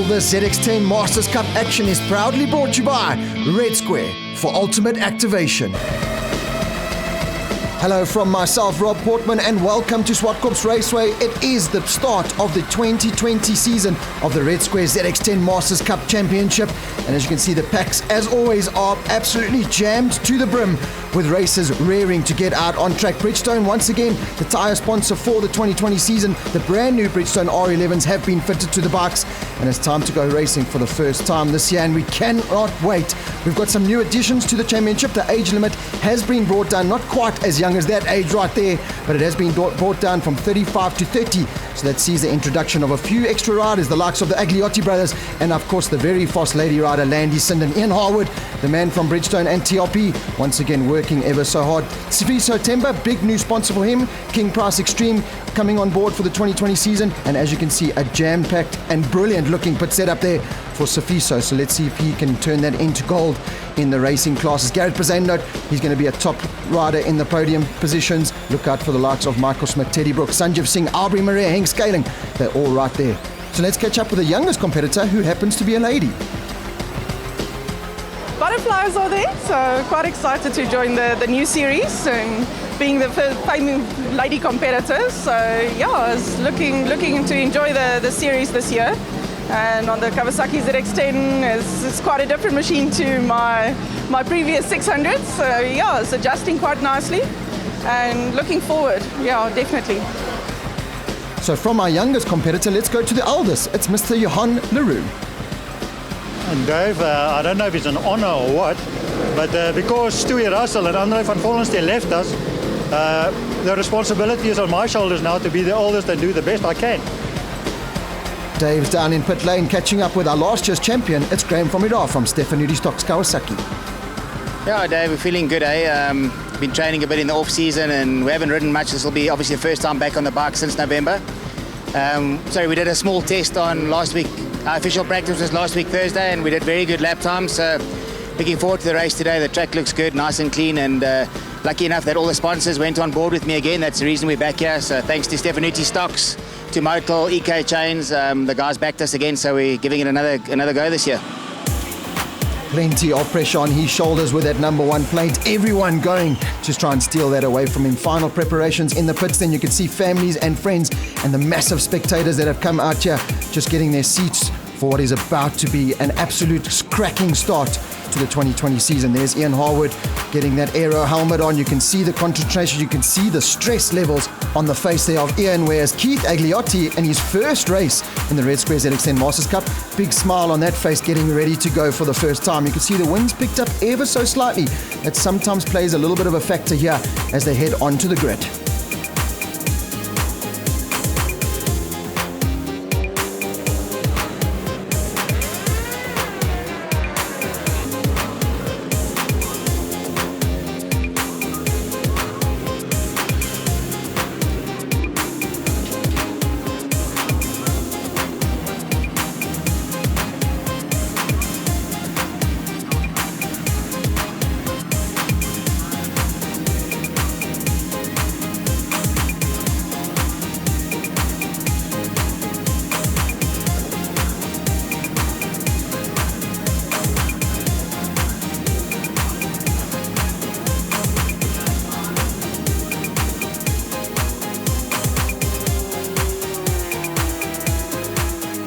this ZX10 Masters Cup action is proudly brought to you by Red Square for ultimate activation. Hello from myself, Rob Portman, and welcome to Zwartkops Raceway. It is the start of the 2020 season of the Red Square ZX10 Masters Cup Championship. And as you can see, the packs, as always, are absolutely jammed to the brim with racers raring to get out on track. Bridgestone, once again, the tyre sponsor for the 2020 season. The brand new Bridgestone R11s have been fitted to the bikes, and it's time to go racing for the first time this year, and we cannot wait. We've got some new additions to the championship. The age limit has been brought down, not quite as young as that age right there, but it has been brought down from 35 to 30. So that sees the introduction of a few extra riders, the likes of the Agliotti brothers, and of course the very fast lady rider Landy Sinden. Ian Harwood, the man from Bridgestone and TLP, once again working ever so hard. Sifiso Temba, big new sponsor for him. King Price Extreme coming on board for the 2020 season, and as you can see, a jam-packed and brilliant looking pit setup there for Sifiso. So let's see if he can turn that into gold in the racing classes. Garrett Bazane, he's going to be a top rider in the podium positions. Look out for the likes of Michael Smith, Teddy Brooks, Sanjeev Singh, Aubrey Maria, Henk Scaling. They're all right there. So let's catch up with the youngest competitor, who happens to be a lady. Butterflies are there, so quite excited to join the new series and being the first famous lady competitor. So yeah, I was looking to enjoy the series this year. And on the Kawasaki ZX10, it's quite a different machine to my previous 600s. So yeah, it's adjusting quite nicely and looking forward. Yeah, definitely. So from our youngest competitor, let's go to the oldest. It's Mr. Johan Leroux. And Dave, I don't know if it's an honor or what, but because Stewie Russell and Andre van Vollenstein left us, the responsibility is on my shoulders now to be the oldest and do the best I can. Dave's down in pit lane catching up with our last year's champion. It's Graham from Idar from Stefanuti Stocks Kawasaki. Yeah, Dave, we're feeling good, eh? Been training a bit in the off-season and we haven't ridden much. This will be obviously the first time back on the bike since November. We did a small test on last week. Our official practice was last week Thursday, and we did very good lap times. So looking forward to the race today. The track looks good, nice and clean, and lucky enough that all the sponsors went on board with me again. That's the reason we're back here. So thanks to Stefanuti Stocks, to Motel, EK Chains, the guys backed us again, so we're giving it another go this year. Plenty of pressure on his shoulders with that number one plate. Everyone going to try and steal that away from him. Final preparations in the pits. Then you can see families and friends and the massive spectators that have come out here just getting their seats for what is about to be an absolute cracking start to the 2020 season. There's Ian Harwood getting that aero helmet on. You can see the concentration, you can see the stress levels on the face there of Ian, whereas Keith Agliotti in his first race in the Red Square ZX10 Masters Cup, big smile on that face, getting ready to go for the first time. You can see the wind's picked up ever so slightly. That sometimes plays a little bit of a factor here as they head onto the grid.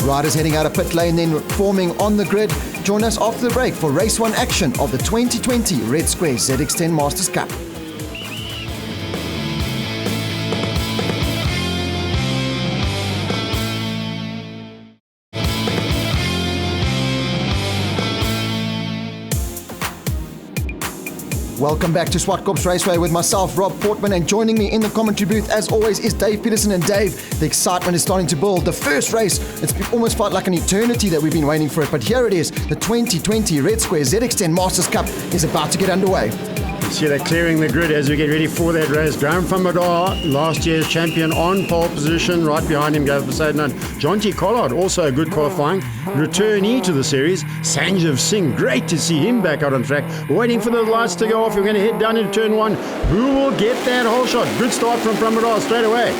Riders heading out of pit lane, then forming on the grid. Join us after the break for race one action of the 2020 Red Square ZX10 Masters Cup. Welcome back to Zwartkops Raceway with myself, Rob Portman, and joining me in the commentary booth, as always, is Dave Peterson. And Dave, the excitement is starting to build. The first race, it's almost felt like an eternity that we've been waiting for it, but here it is. The 2020 Red Square ZX10 Masters Cup is about to get underway. See, they're clearing the grid as we get ready for that race. Graham van Madar, last year's champion, on pole position. Right behind him goes Poseidon. John T. Collard, also a good qualifying returnee to the series. Sanjeev Singh, great to see him back out on track. We're waiting for the lights to go off. We're going to head down into turn one. Who will get that whole shot? Good start from Madar straight away.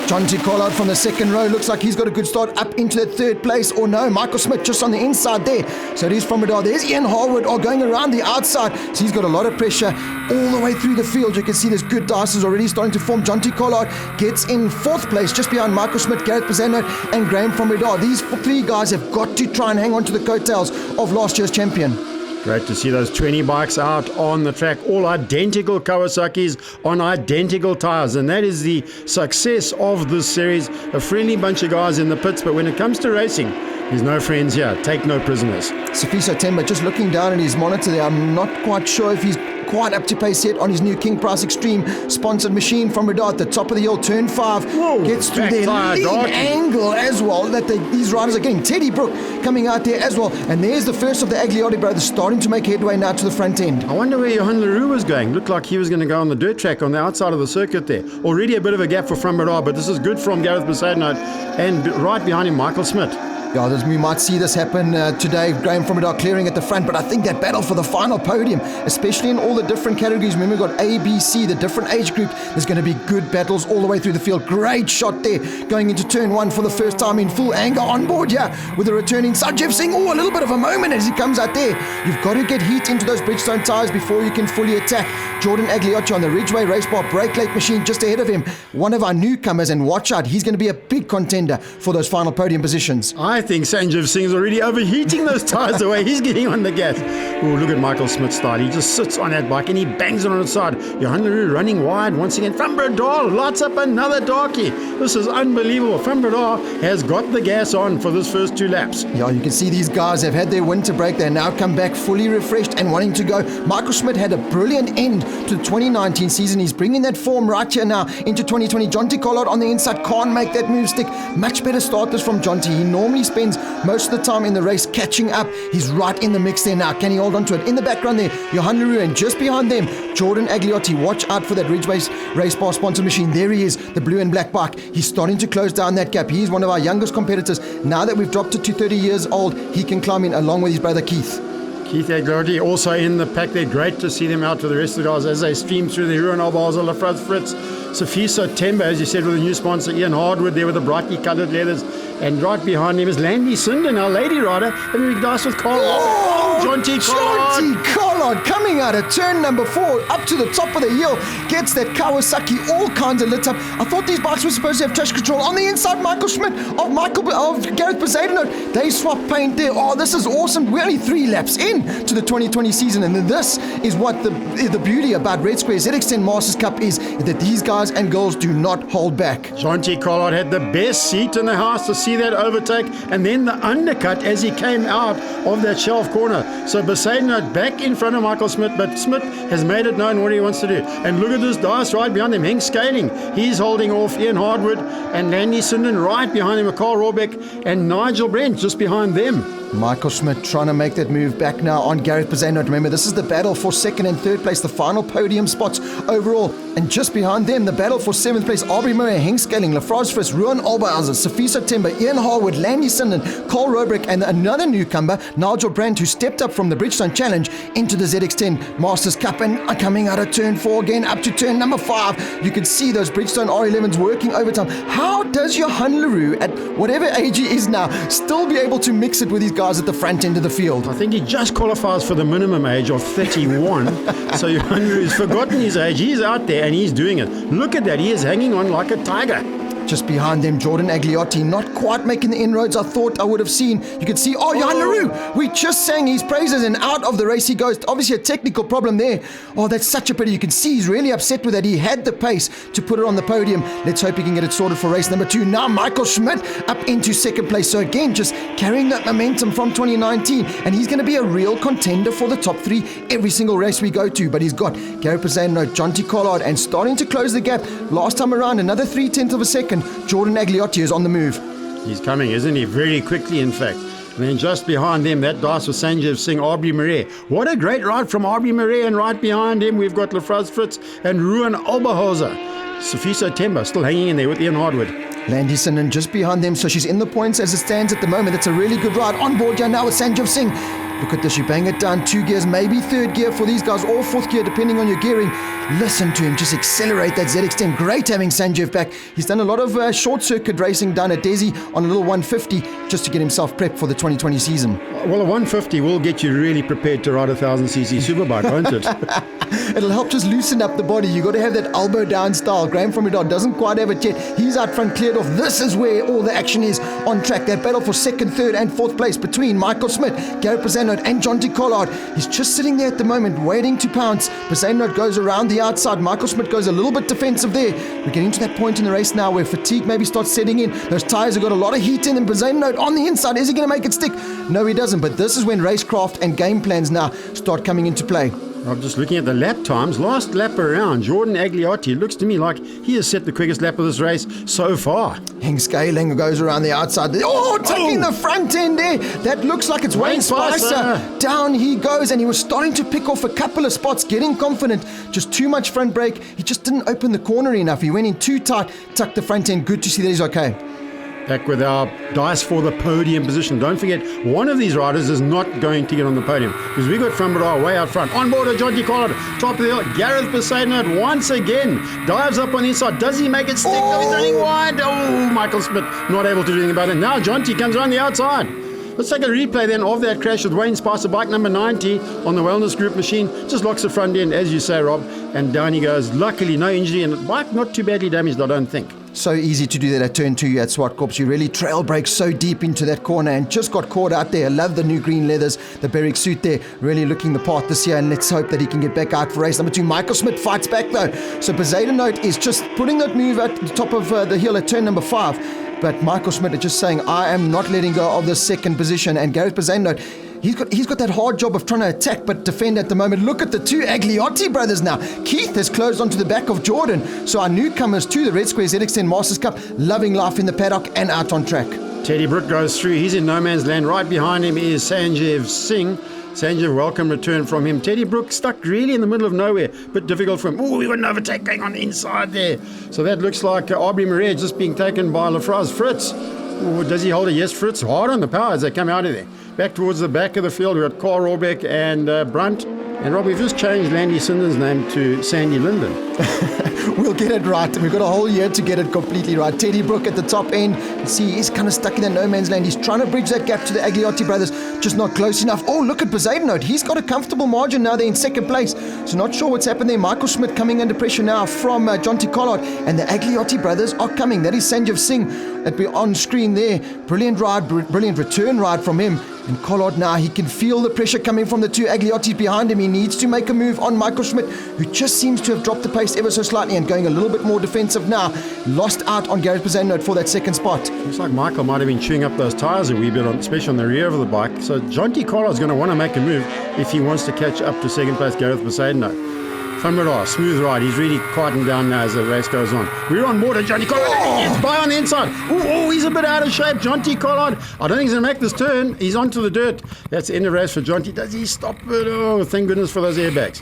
Jonty Collard from the second row. Looks like he's got a good start up into the third place. Or no, Michael Smith just on the inside there. So it is from Madar. There's Ian Harwood going around the outside. So he's got a lot of pressure all the way through the field. You can see there's good dices already starting to form. Jonty Collard gets in fourth place just behind Michael Smith, Gareth Pizano and Graham from Madar. These three guys have got to try and hang on to the coattails of last year's champion. Great to see those 20 bikes out on the track, all identical Kawasaki's on identical tyres, and that is the success of this series. A friendly bunch of guys in the pits, but when it comes to racing, there's no friends here. Take no prisoners. Sifiso Temba just looking down at his monitor there. I'm not quite sure if he's quite up to pace yet on his new King Price Extreme sponsored machine from Radar at the top of the hill, turn 5. Whoa, gets through their lead angle as well that these riders are getting. Teddy Brook coming out there as well, and there's the first of the Agliotti brothers starting to make headway now to the front end. I wonder where Johan Leroux was going. Looked like he was going to go on the dirt track on the outside of the circuit there. Already a bit of a gap for from Radar, but this is good from Gareth Besaidnout, and right behind him Michael Smith. Yeah, we might see this happen today. Graham from Radar clearing at the front, but I think that battle for the final podium, especially in all the different categories, remember we've got A, B, C, the different age groups, there's going to be good battles all the way through the field. Great shot there, going into turn 1 for the first time in full anger on board, with the returning Sanjeev Singh. A little bit of a moment as he comes out there. You've got to get heat into those Bridgestone tyres before you can fully attack. Jordan Agliotti on the Ridgeway Race Bar brake late machine just ahead of him. One of our newcomers, and watch out, he's going to be a big contender for those final podium positions. I think Sanjeev Singh is already overheating those tyres the way he's getting on the gas. Oh, look at Michael Smith's style. He just sits on that bike and he bangs it on its side. Johan Leroux running wide once again. From Bradar lights up another darkie. This is unbelievable. From Bradar has got the gas on for this first 2 laps. Yeah, you can see these guys have had their winter break. They now come back fully refreshed and wanting to go. Michael Schmidt had a brilliant end to the 2019 season. He's bringing that form right here now into 2020. Jonty Collard on the inside can't make that move stick. Much better starters from Jonty. He normally spends most of the time in the race catching up. He's right in the mix there now. Can he hold on to it? In the background there, Johan Leroux, and just behind them, Jordan Agliotti. Watch out for that Ridgeway Race Bar sponsor machine. There he is, the blue and black bike. He's starting to close down that gap. He's one of our youngest competitors. Now that we've dropped it to 30 years old, he can climb in along with his brother Keith. Keith Agliotti also in the pack there. Great to see them out for the rest of the guys as they stream through the Ruan Albaza, Lafraz Fritz, Sifiso Temba, as you said, with a new sponsor, Ian Hardwood there with the brightly coloured leathers. And right behind him is Landy Sinden, our lady rider. And we dice with Carl. Jonty Collard. Jonty Collard coming out of turn number 4 up to the top of the hill. Gets that Kawasaki all kinds of lit up. I thought these bikes were supposed to have traction control. On the inside, Michael Schmidt of Gareth Besaidnout. They swap paint there. This is awesome. We're only 3 laps in to the 2020 season. And this is what the beauty about Red Square ZX10 Masters Cup is that these guys and girls do not hold back. Jonty Collard had the best seat in the house to see that overtake, and then the undercut as he came out of that shelf corner. So Besaidnout back in front of Michael Smith, but Smith has made it known what he wants to do. And look at this dice right behind him, Henk Scaling. He's holding off Ian Hardwood, and Landy Sinden right behind him, Carl Rohrbeck and Nigel Brent just behind them. Michael Schmidt trying to make that move back now on Gareth Besaidnout. Remember, this is the battle for 2nd and 3rd place, the final podium spots overall. And just behind them, the battle for 7th place, Aubrey Murray, Henk Scaling, Lafraz Fritz, Ruan Albaza, Sifiso Temba, Ian Harwood, Landy Sinden, Carl Rohrbeck, and another newcomer, Nigel Brandt, who stepped up from the Bridgestone Challenge into the ZX10 Masters Cup. And coming out of turn 4 again, up to turn number 5, you can see those Bridgestone R11s working overtime. How does Johan Leroux, at whatever age he is now, still be able to mix it with his guys at the front end of the field? I think he just qualifies for the minimum age of 31. So Johan Leroux's forgotten his age. He's out there and he's doing it. Look at that. He is hanging on like a tiger. Just behind them, Jordan Agliotti, not quite making the inroads I thought I would have seen. You could see, Johan Leroux, we just sang his praises and out of the race he goes. Obviously a technical problem there. That's such a pity. You can see he's really upset with that. He had the pace to put it on the podium. Let's hope he can get it sorted for race number 2. Now Michael Schmidt up into 2nd place. So again, just carrying that momentum from 2019. And he's going to be a real contender for the top 3 every single race we go to. But he's got Gareth Besaidnout, Jonty Collard, and starting to close the gap. Last time around, another 0.3 of a second. Jordan Agliotti is on the move. He's coming, isn't he? Very quickly, in fact. And then just behind him, that dice was Sanjeev Singh, Aubrey Murray. What a great ride from Aubrey Murray. And right behind him, we've got Lafraz Fritz and Ruan Albahoza. Sifiso Temba still hanging in there with Ian Hardwood. Landy Sinden just behind them, so she's in the points as it stands at the moment. It's a really good ride on board here now with Sanjeev Singh. Look at this, you bang it down 2 gears, maybe 3rd gear for these guys, or 4th gear depending on your gearing. Listen to him, just accelerate that ZX10. Great having Sanjeev back. He's done a lot of short circuit racing down at Desi on a little 150 just to get himself prepped for the 2020 season. Well, a 150 will get you really prepared to ride a 1000cc superbike, won't it? It'll help just loosen up the body. You got to have that elbow down style. Graham from Redon doesn't quite have it yet. He's out front, cleared off. This is where all the action is on track. That battle for 2nd, 3rd and 4th place between Michael Smith, Gareth Bazanot and Jonty Collard. He's just sitting there at the moment waiting to pounce. Bazanot goes around the outside. Michael Smith goes a little bit defensive there. We're getting to that point in the race now where fatigue maybe starts setting in. Those tyres have got a lot of heat in them. Bazanot on the inside. Is he going to make it stick? No, he doesn't. But this is when racecraft and game plans now start coming into play. I'm just looking at the lap times. Last lap around, Jordan Agliotti looks to me like he has set the quickest lap of this race so far. Henk Scaling goes around the outside. Oh, taking the front end there. That looks like it's Wayne Spicer. Down he goes, and he was starting to pick off a couple of spots, getting confident. Just too much front brake. He just didn't open the corner enough. He went in too tight, tucked the front end. Good to see that he's okay. Back with our dice for the podium position. Don't forget, one of these riders is not going to get on the podium because we got Frambadar way out front. On board, Jonty Collard, top of the hill. Gareth Besaidnot once again dives up on the inside. Does he make it stick? No, he's running wide. Oh, Michael Smith not able to do anything about it. Now Jonty comes around the outside. Let's take a replay then of that crash with Wayne Spicer, bike number 90 on the Wellness Group machine. Just locks the front end, as you say, Rob, and down he goes. Luckily, no injury, and the bike not too badly damaged, I don't think. So easy to do that at turn 2 at Zwartkops. You really trail brake so deep into that corner and just got caught out there. I love the new green leathers, the Berwick suit there, really looking the part this year, and let's hope that he can get back out for race number 2. Michael Smith fights back though. So Bazanot is just putting that move at the top of the hill at turn number 5. But Michael Smith is just saying, I am not letting go of the 2nd position. And Gareth Bazanot, he's got that hard job of trying to attack but defend at the moment. Look at the 2 Agliotti brothers now. Keith has closed onto the back of Jordan. So our newcomers to the Red Square ZX10 Masters Cup, loving life in the paddock and out on track. Teddy Brook goes through. He's in no man's land. Right behind him is Sanjeev Singh. Sanjeev, welcome return from him. Teddy Brook stuck really in the middle of nowhere. Bit difficult for him. Oh, we got an overtake going on the inside there. So that looks like Aubrey Marais just being taken by Lafraz. Fritz. Ooh, does he hold it? Yes, Fritz. Hard on the power as they come out of there. Back towards the back of the field, we've got Carl Rohrbeck and Brunt. And Rob, we've just changed Landy Sinden's name to Sandy Linden. We'll get it right. We've got a whole year to get it completely right. Teddy Brook at the top end. You see, he's kind of stuck in that no man's land. He's trying to bridge that gap to the Agliotti brothers. Just not close enough. Oh, look at Bazanot. He's got a comfortable margin now. They're in 2nd place. So not sure what's happened there. Michael Smith coming under pressure now from Jonty Collard. And the Agliotti brothers are coming. That is Sanjeev Singh that we're on screen there. Brilliant ride, brilliant return ride from him. And Collard now, he can feel the pressure coming from the 2 Agliottis behind him. He needs to make a move on Michael Schmidt, who just seems to have dropped the pace ever so slightly and going a little bit more defensive now. Lost out on Gareth Bazanot for that 2nd spot. Looks like Michael might have been chewing up those tyres a wee bit, especially on the rear of the bike. So Jonty Collard's going to want to make a move if he wants to catch up to 2nd place Gareth Bazanot. Frambadar, smooth ride. He's really quieting down now as the race goes on. We're on board, Jonty Collard. It's by on the inside. Oh, he's a bit out of shape. Jonty Collard. I don't think he's going to make this turn. He's onto the dirt. That's the end of the race for Jonty. Does he stop it? Oh, thank goodness for those airbags.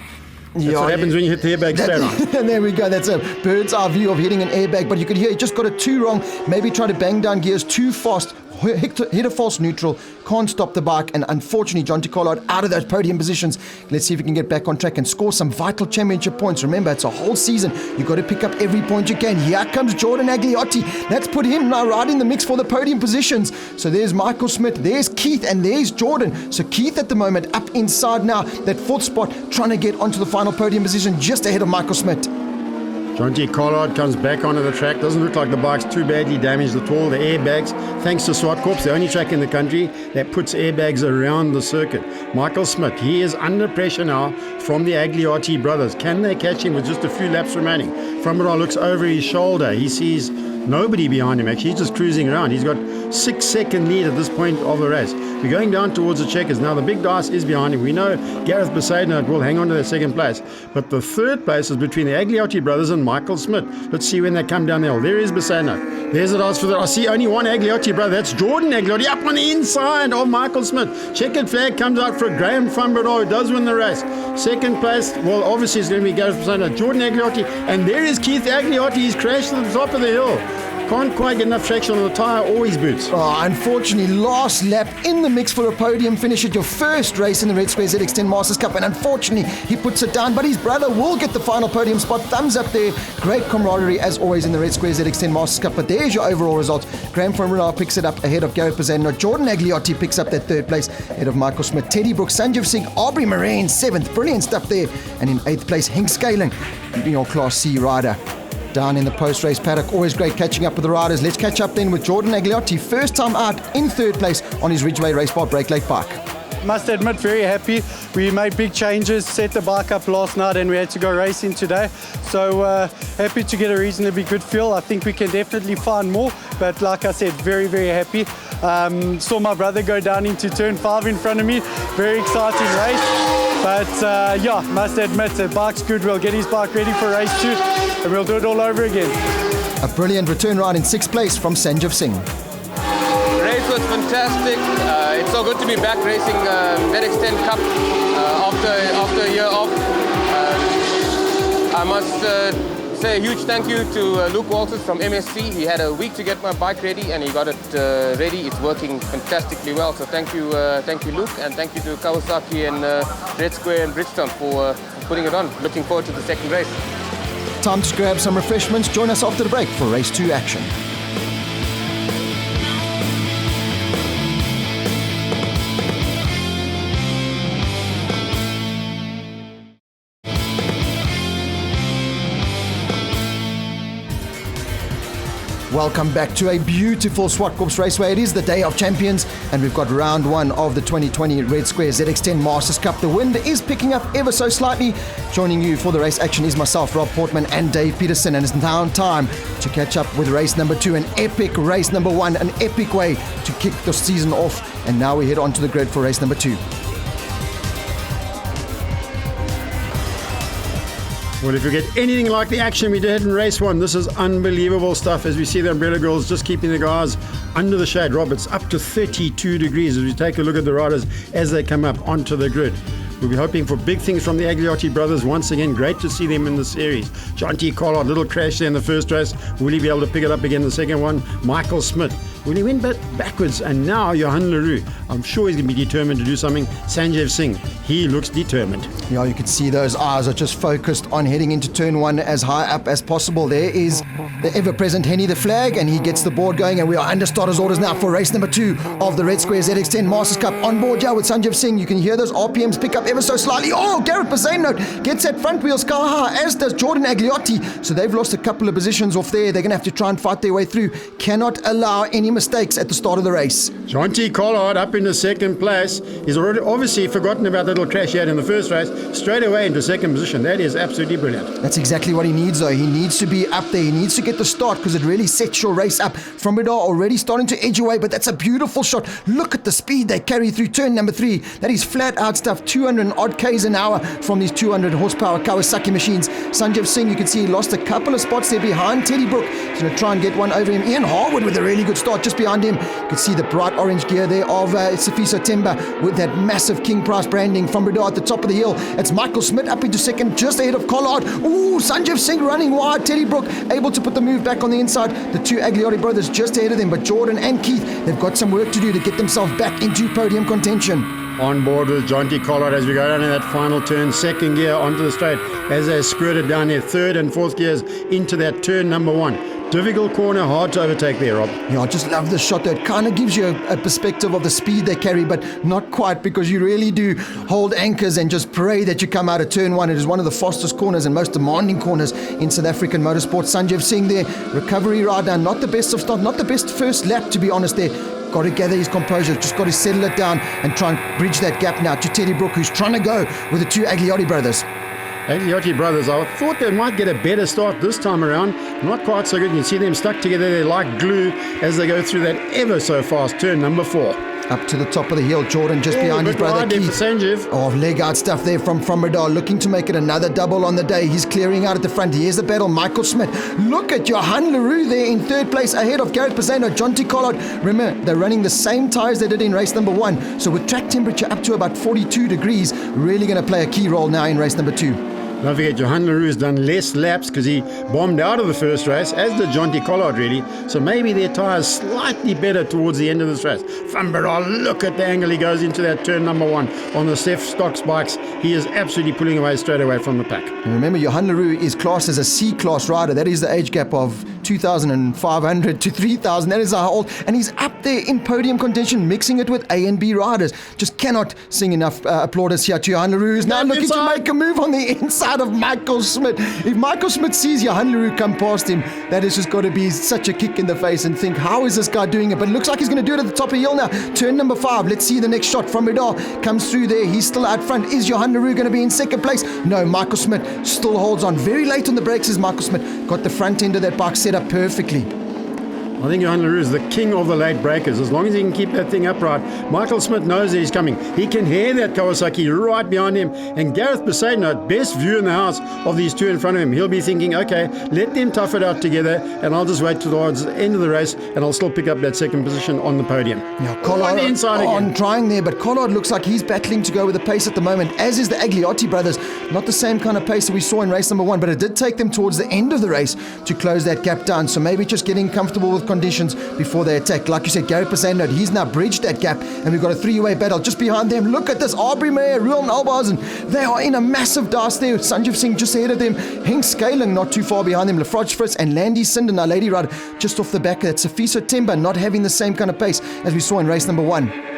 That's what happens when you hit the airbag straight on. And there we go. That's a bird's eye view of hitting an airbag. But you could hear he just got it too wrong. Maybe try to bang down gears too fast. Hit a false neutral. Can't stop the bike. And unfortunately, Jonty Collard out of those podium positions. Let's see if we can get back on track and score some vital championship points. Remember, it's a whole season. You've got to pick up every point you can. Here comes Jordan Agliotti. Let's put him now right in the mix for the podium positions. So there's Michael Smith. There's Keith. And there's Jordan. So Keith at the moment up inside now. That 4th spot trying to get onto the final podium position just ahead of Michael Smith. Jonty Collard comes back onto the track. Doesn't look like the bike's too badly damaged at all. The airbags, thanks to Zwartkops, the only track in the country that puts airbags around the circuit. Michael Smith, he is under pressure now from the Agliotti brothers. Can they catch him with just a few laps remaining? Frambadar looks over his shoulder. He sees nobody behind him actually. He's just cruising around. He's got 6-second lead at this point of the race. We're going down towards the checkers. Now the big dice is behind him. We know Gareth Bazanot will hang on to that 2nd place. But the 3rd place is between the Agliotti brothers and Michael Smith. Let's see when they come down the hill. There is Bazanot. There's the dice for the... I see only one Agliotti brother. That's Jordan Agliotti up on the inside of Michael Smith. Checkered flag comes out for Graham Frambadar, who does win the race. 2nd place, well, obviously it's going to be Gareth Bazanot. Jordan Agliotti. And there is Keith Agliotti. He's crashed to the top of the hill. can't quite get enough traction on the tyre or his boots. Oh, unfortunately, last lap in the mix for a podium finish at your first race in the Red Square ZX10 Masters Cup, and unfortunately, he puts it down, but his brother will get the final podium spot. Thumbs up there. Great camaraderie, as always, in the Red Square ZX10 Masters Cup, but there's your overall result. Graham van Rooyen picks it up ahead of Gareth Pizzano. Jordan Agliotti picks up that third place ahead of Michael Smith. Teddy Brooks, Sanjeev Singh, Aubrey Murray in 7th. Brilliant stuff there. And in 8th place, Henk Scaling, your Class C rider. Down in the post-race paddock, always great catching up with the riders. Let's catch up then with Jordan Agliotti, first time out in 3rd place on his Ridgeway Race Bar Break Lake bike. Must admit, very happy. We made big changes, set the bike up last night, and we had to go racing today. So happy to get a reasonably good feel. I think we can definitely find more, but like I said, very, very happy. Saw my brother go down into turn 5 in front of me. Very exciting race. But yeah, must admit, the bike's good. We'll get his bike ready for race 2, and we'll do it all over again. A brilliant return ride in 6th place from Sanjeev Singh. Race was fantastic. It's so good to be back racing ZX10 Cup after a year off. I must say a huge thank you to Luke Walters from MSC. He had a week to get my bike ready, and he got it ready. It's working fantastically well. So thank you Luke, and thank you to Kawasaki and Red Square and Bridgestone for putting it on. Looking forward to the second race. Time to grab some refreshments. Join us after the break for race 2 action. Welcome back to a beautiful Zwartkops Raceway. It is the Day of Champions, and we've got round 1 of the 2020 Red Square ZX10 Masters Cup. The wind is picking up ever so slightly. Joining you for the race action is myself, Rob Portman, and Dave Peterson, and it's now time to catch up with race number 2, an epic race number 1, an epic way to kick the season off. And now we head on to the grid for race number 2. Well, if you get anything like the action we did in race 1, this is unbelievable stuff. As we see the umbrella girls just keeping the guys under the shade. Rob, it's up to 32 degrees as we take a look at the riders as they come up onto the grid. We'll be hoping for big things from the Agliotti brothers once again. Great to see them in the series. Jonty Collard, little crash there in the first race. Will he be able to pick it up again in the second one? Michael Smith. Will he went backwards? And now Johan Leroux. I'm sure he's going to be determined to do something. Sanjeev Singh, he looks determined. Yeah, you can see those eyes are just focused on heading into turn 1 as high up as possible. There is the ever-present Henny the Flag, and he gets the board going, and we are under starters orders now for race number 2 of the Red Square ZX10 Masters Cup. On board here with Sanjeev Singh. You can hear those RPMs pick up ever so slightly. Oh, Gareth Pizzano gets that front wheel sky high, as does Jordan Agliotti. So they've lost a couple of positions off there. They're going to have to try and fight their way through. Cannot allow any mistakes at the start of the race. Jonty Collard up into second place. He's already obviously forgotten about the little crash he had in the first race. Straight away into second position. That is absolutely brilliant. That's exactly what he needs, though. He needs to be up there. He needs to get the start, because it really sets your race up. From Bidar already starting to edge away, but that's a beautiful shot. Look at the speed they carry through turn number 3. That is flat out stuff. 200 odd Ks an hour from these 200 horsepower Kawasaki machines. Sanjeev Singh, you can see he lost a couple of spots there behind Teddy Brook. He's going to try and get one over him. Ian Harwood with a really good start just behind him. You can see the bright orange gear there of Sifiso Temba with that massive King Price branding from Bidar at the top of the hill. It's Michael Smith up into second, just ahead of Collard. Ooh, Sanjeev Singh running wide. Teddy Brook able to put the move back on the inside. The 2 Agliotti brothers just ahead of them, but Jordan and Keith, they've got some work to do to get themselves back into podium contention. On board with Jonty Collard as we go down in that final turn, second gear onto the straight as they squirted down their third and fourth gears into that turn number 1. Difficult corner, hard to overtake there, Rob. Yeah, I just love this shot there. It kind of gives you a perspective of the speed they carry, but not quite, because you really do hold anchors and just pray that you come out of turn 1. It is one of the fastest corners and most demanding corners in South African motorsport. Sanjeev Singh there, recovery ride down, not the best of start, not the best first lap, to be honest there. Got to gather his composure, just got to settle it down and try and bridge that gap now to Teddy Brook, who's trying to go with the 2 Agliotti brothers. Agliotti brothers, I thought they might get a better start this time around. Not quite so good. You can see them stuck together there like glue as they go through that ever so fast turn number 4. Up to the top of the hill, Jordan just behind his brother Keith. Sanjeev. Oh, leg out stuff there from Bidar, looking to make it another double on the day. He's clearing out at the front. Here's the battle, Michael Smith. Look at Johan Leroux there in third place ahead of Gareth Pizzano, Jonty Collard. Remember, they're running the same tyres they did in race number 1. So with track temperature up to about 42 degrees, really going to play a key role now in race number 2. Don't forget, Johan Leroux's done less laps because he bombed out of the first race, as did Jonty Collard really. So maybe their tyres slightly better towards the end of this race. Van Berdaal, look at the angle he goes into that turn number 1 on the Steph Stocks bikes. He is absolutely pulling away straight away from the pack. And remember, Johan Leroux is classed as a C-class rider. That is the age gap of 2,500 to 3,000. That is how old. And he's up there in podium contention, mixing it with A and B riders. Just cannot sing enough applauders here to Johan Leroux, who's now looking to make a move on the inside of Michael Smit. If Michael Smit sees Johan Leroux come past him, that has just got to be such a kick in the face and think, how is this guy doing it? But it looks like he's going to do it at the top of the hill now. Turn number 5. Let's see the next shot from Berdaal. Comes through there. He's still out front. Is Johan Leroux going to be in second place? No, Michael Smit still holds on. Very late on the brakes is Michael Smit. Got the front end of that bike set up perfectly. I think Johan Leroux is the king of the late breakers. As long as he can keep that thing upright, Michael Smit knows that he's coming. He can hear that Kawasaki right behind him. And Gareth Besaidnout, best view in the house of these two in front of him. He'll be thinking, okay, let them tough it out together, and I'll just wait towards the end of the race, and I'll still pick up that second position on the podium. Yeah, Collard on trying there, but Collard looks like he's battling to go with the pace at the moment, as is the Agliotti brothers. Not the same kind of pace that we saw in race number 1, but it did take them towards the end of the race to close that gap down. So maybe just getting comfortable with conditions before they attack. Like you said, Gareth Besaidnout, he's now bridged that gap, and we've got a 3-way battle just behind them. Look at this, Aubrey Meyer, Ruel Nalbausen. They are in a massive dance there. Sanjeev Singh just ahead of them. Henk Scaling not too far behind them. Lafroge Fritz and Landy Sinden, our lady rider, just off the back of that. Safiso Temba not having the same kind of pace as we saw in race number 1.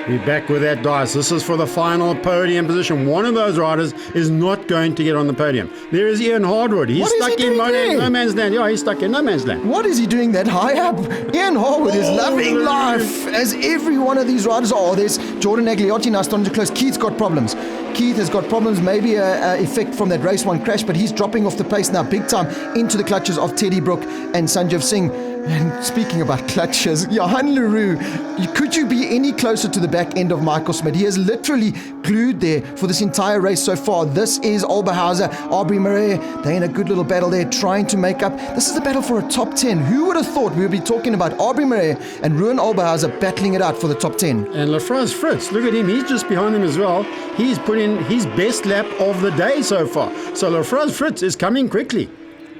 We're back with that dice. This is for the final podium position. One of those riders is not going to get on the podium. There is Ian Hardwood. He's stuck in no man's land. Yeah, he's stuck in no man's land. What is he doing that high up? Ian Hardwood is loving life, as every one of these riders are. There's Jordan Agliotti now starting to close. Keith's got problems. Keith has got problems, maybe an effect from that race 1 crash, but he's dropping off the pace now big time into the clutches of Teddy Brook and Sanjeev Singh. And speaking about clutches, Johan Leroux, could you be any closer to the back end of Michael Smit? He has literally glued there for this entire race so far. This is Olberhauser, Aubrey Murray. They're in a good little battle there, trying to make up. This is a battle for a top 10. Who would have thought we would be talking about Aubrey Murray and Ruan Olberhauser battling it out for the top 10? And Lafroze Fritz, look at him. He's just behind them as well. He's put in his best lap of the day so far. So Lafroze Fritz is coming quickly.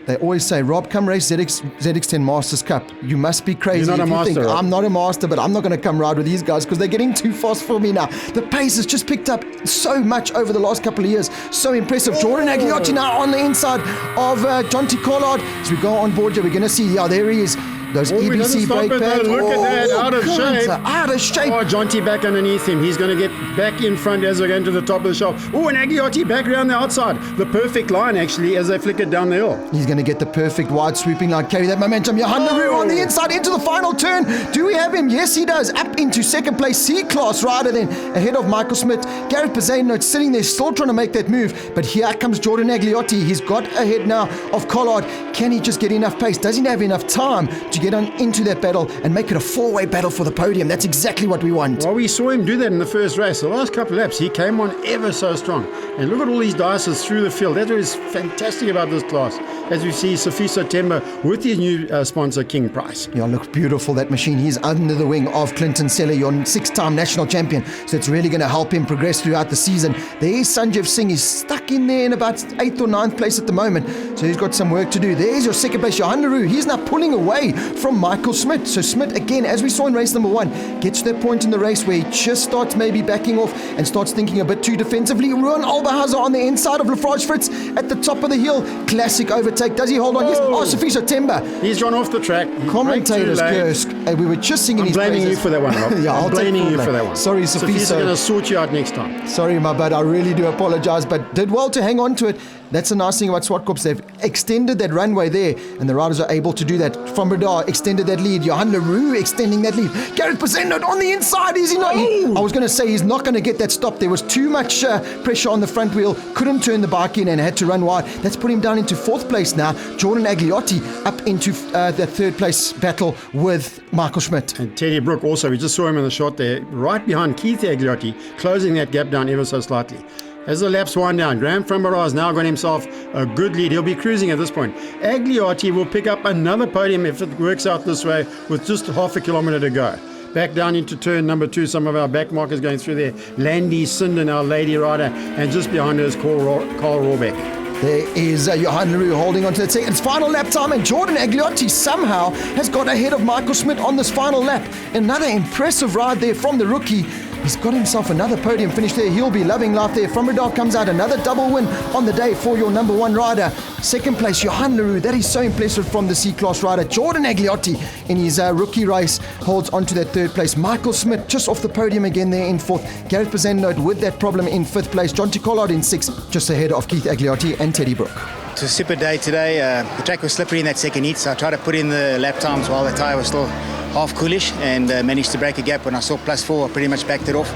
They always say, Rob, come race ZX10 Masters Cup. You must be crazy. You're not if a master, you think, Rob. I'm not a master, but I'm not going to come ride with these guys because they're getting too fast for me now. The pace has just picked up so much over the last couple of years. So impressive. Jordan Agliotti now on the inside of Jonty Collard. As we go on board here, we're going to see, there he is. Those EBC brake pads. Look at that, out of shape. Out of shape. Oh, Jonty back underneath him. He's going to get back in front as they're going to the top of the shelf. Oh, and Agliotti back around the outside. The perfect line, actually, as they flick it down the hill. He's going to get the perfect wide sweeping line, carry that momentum. Johan Leroux on the inside into the final turn. Do we have him? Yes, he does. Up into second place, C-class rider then, ahead of Michael Smit. Gareth Besaidnout sitting there, still trying to make that move. But here comes Jordan Agliotti. He's got ahead now of Collard. Can he just get enough pace? Does he have enough time to get on into that battle and make it a 4-way battle for the podium? That's exactly what we want. Well, we saw him do that in the first race. The last couple of laps, he came on ever so strong. And look at all these dices through the field. That is fantastic about this class. As we see Safiso Temba with his new sponsor, King Price. Yeah, looks beautiful, that machine. He's under the wing of Clinton Seller, your 6-time national champion. So it's really going to help him progress throughout the season. There is Sanjeev Singh. He's stuck in there in about 8th or 9th place at the moment. So he's got some work to do. There's your second place, Johan Leroux. He's now pulling away from Michael Smit. So Smit, again, as we saw in race number 1, gets to that point in the race where he just starts maybe backing off and starts thinking a bit too defensively. Ruan Olberhauser on the inside of Lafroge Fritz at the top of the hill. Classic overtake. Does he hold on? Yes. Oh, Safiso Temba. He's run off the track. Commentators curse. We were just singing his praises. I'm blaming you for that one, Rob. Yeah, I'm blaming you for that one. Sorry, Safiso. Safiso's going to sort you out next time. Sorry, my bad. I really do apologize, but did well to hang on to it. That's the nice thing about Zwartkops. They've extended that runway there, and the riders are able to do that. Van Berdaal extended that lead. Johan Leroux extending that lead. Gareth Besaidnout on the inside. Is he not? I was going to say he's not going to get that stop. There was too much pressure on the front wheel. Couldn't turn the bike in and had to run wide. That's put him down into 4th place now. Jordan Agliotti up into that 3rd place battle with Michael Smit. And Teddy Brook also, we just saw him in the shot there, right behind Keith Agliotti, closing that gap down ever so slightly. As the laps wind down, Graham Van Berdaal has now got himself a good lead. He'll be cruising at this point. Agliotti will pick up another podium if it works out this way with just half a kilometre to go. back down into turn number 2. Some of our back markers going through there. Landy Sinden, our lady rider, and just behind her is Carl Rohrbeck. There is Johan Leroux holding on to that second. It's final lap time, and Jordan Agliotti somehow has got ahead of Michael Smith on this final lap. Another impressive ride there from the rookie. He's got himself another podium finish there. He'll be loving life there. From Radar comes out another double win on the day for your number 1 rider. Second place, Johan Leroux. That is so impressive from the C-Class rider. Jordan Agliotti in his rookie race holds on to that 3rd place. Michael Smith just off the podium again there in 4th. Gareth Bazendnote with that problem in 5th place. John T. Collard in 6th, just ahead of Keith Agliotti and Teddy Brook. It's a super day today. The track was slippery in that second heat, so I tried to put in the lap times while the tyre was still half coolish, and managed to break a gap. When I saw +4, I pretty much backed it off.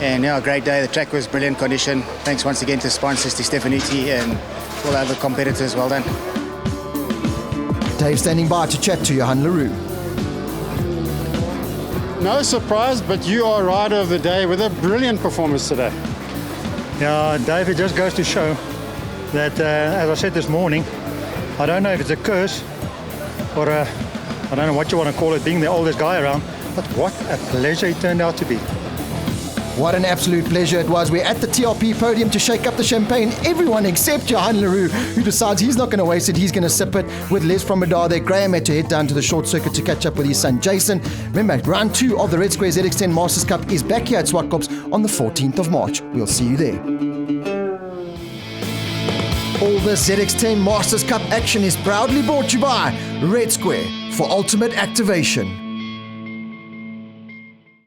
And yeah, a great day. The track was brilliant condition. Thanks once again to sponsors, to Stefanucci and all the other competitors. Well done. Dave standing by to chat to Johan Leroux. No surprise, but you are rider of the day with a brilliant performance today. Yeah, Dave, it just goes to show that, as I said this morning, I don't know if it's a curse or I don't know what you want to call it, being the oldest guy around, but what a pleasure it turned out to be. What an absolute pleasure it was. We're at the TRP podium to shake up the champagne. Everyone except Johan Leroux, who decides he's not going to waste it. He's going to sip it with Les from Radar there. Graham had to head down to the short circuit to catch up with his son Jason. Remember, round 2 of the Red Square ZX10 Masters Cup is back here at Zwartkops on the 14th of March. We'll see you there. All the ZX10 Masters Cup action is proudly brought to you by Red Square for ultimate activation.